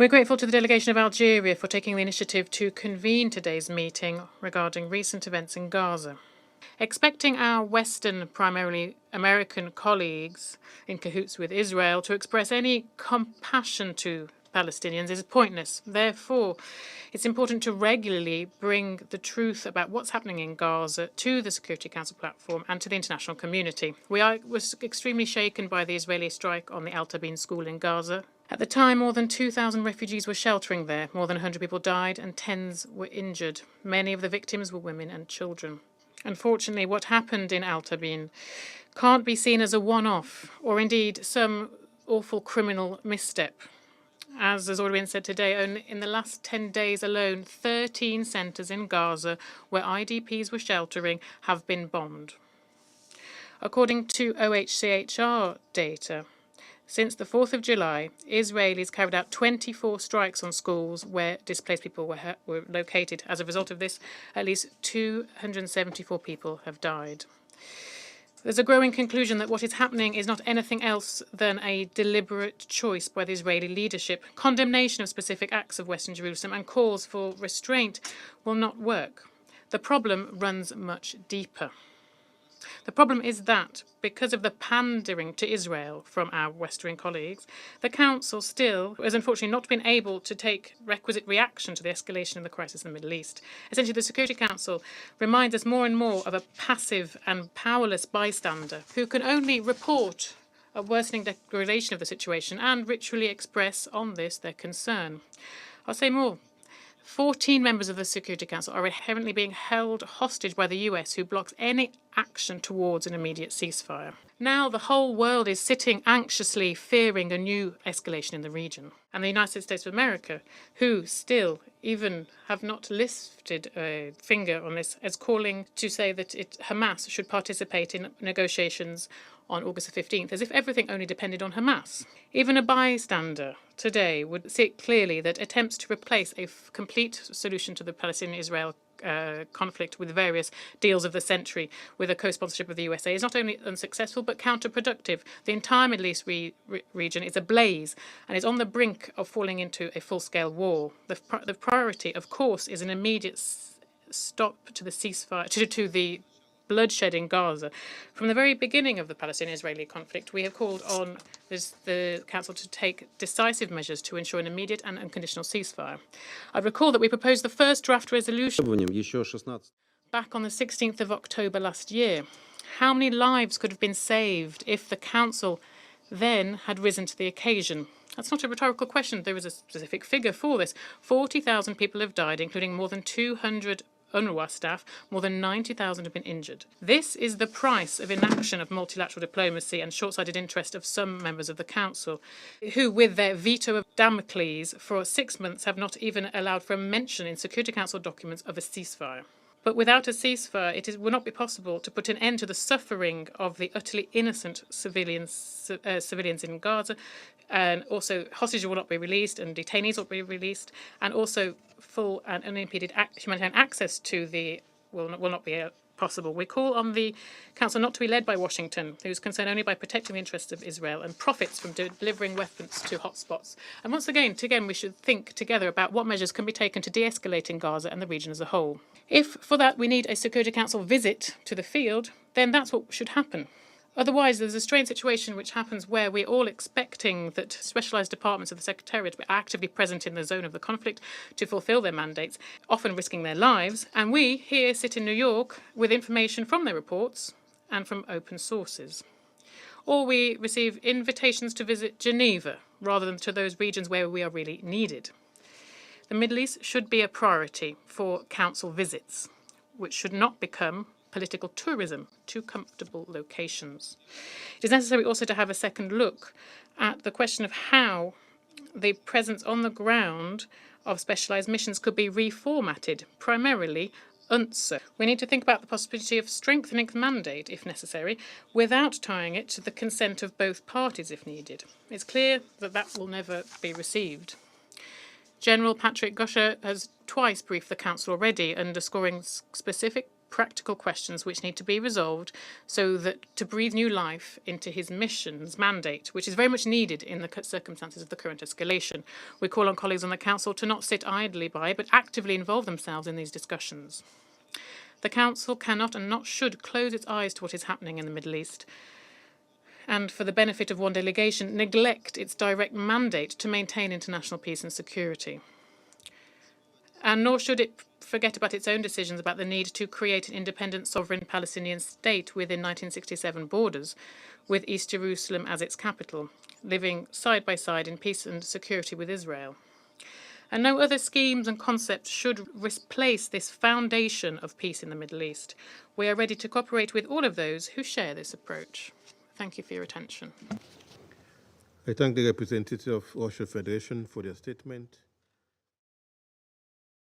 We're grateful to the delegation of Algeria for taking the initiative to convene today's meeting regarding recent events in Gaza. Expecting our Western, primarily American colleagues in cahoots with Israel to express any compassion to Palestinians is pointless. Therefore, it's important to regularly bring the truth about what's happening in Gaza to the Security Council platform and to the international community. We was extremely shaken by the Israeli strike on the al-Tabin school in Gaza. At the time, more than 2,000 refugees were sheltering there. More than 100 people died and tens were injured. Many of the victims were women and children. Unfortunately, what happened in al-Tabin can't be seen as a one-off or indeed some awful criminal misstep. As has already been said today, in the last 10 days alone, 13 centres in Gaza where IDPs were sheltering have been bombed. According to OHCHR data, since the 4th of July, Israelis carried out 24 strikes on schools where displaced people were located. As a result of this, at least 274 people have died. There's a growing conclusion that what is happening is not anything else than a deliberate choice by the Israeli leadership. Condemnation of specific acts of Western Jerusalem and calls for restraint will not work. The problem runs much deeper. The problem is that, because of the pandering to Israel from our Western colleagues, the Council still has unfortunately not been able to take requisite reaction to the escalation of the crisis in the Middle East. Essentially, the Security Council reminds us more and more of a passive and powerless bystander who can only report a worsening degradation of the situation and ritually express on this their concern. I'll say more. 14 members of the Security Council are inherently being held hostage by the US, who blocks any action towards an immediate ceasefire. Now the whole world is sitting anxiously fearing a new escalation in the region. And the United States of America, who still even have not lifted a finger on this, as calling to say that Hamas should participate in negotiations on August the 15th, as if everything only depended on Hamas. Even a bystander today would see clearly that attempts to replace a complete solution to the Palestinian-Israel conflict with various deals of the century with a co-sponsorship of the USA is not only unsuccessful but counterproductive. The entire Middle East region is ablaze and is on the brink of falling into a full-scale war. The priority, of course, is an immediate stop to the ceasefire, to the bloodshed in Gaza. From the very beginning of the Palestinian-Israeli conflict, we have called on the Council to take decisive measures to ensure an immediate and unconditional ceasefire. I recall that we proposed the first draft resolution back on the 16th of October last year. How many lives could have been saved if the Council then had risen to the occasion? That's not a rhetorical question. There is a specific figure for this. 40,000 people have died, including more than 200 UNRWA staff. More than 90,000 have been injured. This is the price of inaction of multilateral diplomacy and short-sighted interest of some members of the Council, who, with their veto of Damocles for 6 months, have not even allowed for a mention in Security Council documents of a ceasefire. But without a ceasefire, it will not be possible to put an end to the suffering of the utterly innocent civilians in Gaza, and also hostages will not be released and detainees will be released, and also full and unimpeded humanitarian access to the will not be possible. We call on the Council not to be led by Washington, who is concerned only by protecting the interests of Israel and profits from delivering weapons to hotspots. And once again, we should think together about what measures can be taken to de-escalate in Gaza and the region as a whole. If, for that, we need a Security Council visit to the field, then that's what should happen. Otherwise, there's a strange situation which happens where we're all expecting that specialised departments of the Secretariat are actively present in the zone of the conflict to fulfil their mandates, often risking their lives, and we here sit in New York with information from their reports and from open sources. Or we receive invitations to visit Geneva rather than to those regions where we are really needed. The Middle East should be a priority for Council visits, which should not become political tourism to comfortable locations. It is necessary also to have a second look at the question of how the presence on the ground of specialised missions could be reformatted, primarily UNSC. We need to think about the possibility of strengthening the mandate, if necessary, without tying it to the consent of both parties if needed. It's clear that that will never be received. General Patrick Gosher has twice briefed the Council already, underscoring specific practical questions which need to be resolved so that to breathe new life into his mission's mandate, which is very much needed in the circumstances of the current escalation. We call on colleagues on the Council to not sit idly by, but actively involve themselves in these discussions. The Council cannot and not should close its eyes to what is happening in the Middle East, and for the benefit of one delegation, neglect its direct mandate to maintain international peace and security. And nor should it forget about its own decisions about the need to create an independent sovereign Palestinian state within 1967 borders, with East Jerusalem as its capital, living side by side in peace and security with Israel. And no other schemes and concepts should replace this foundation of peace in the Middle East. We are ready to cooperate with all of those who share this approach. Thank you for your attention. I thank the representative of Russian Federation for their statement.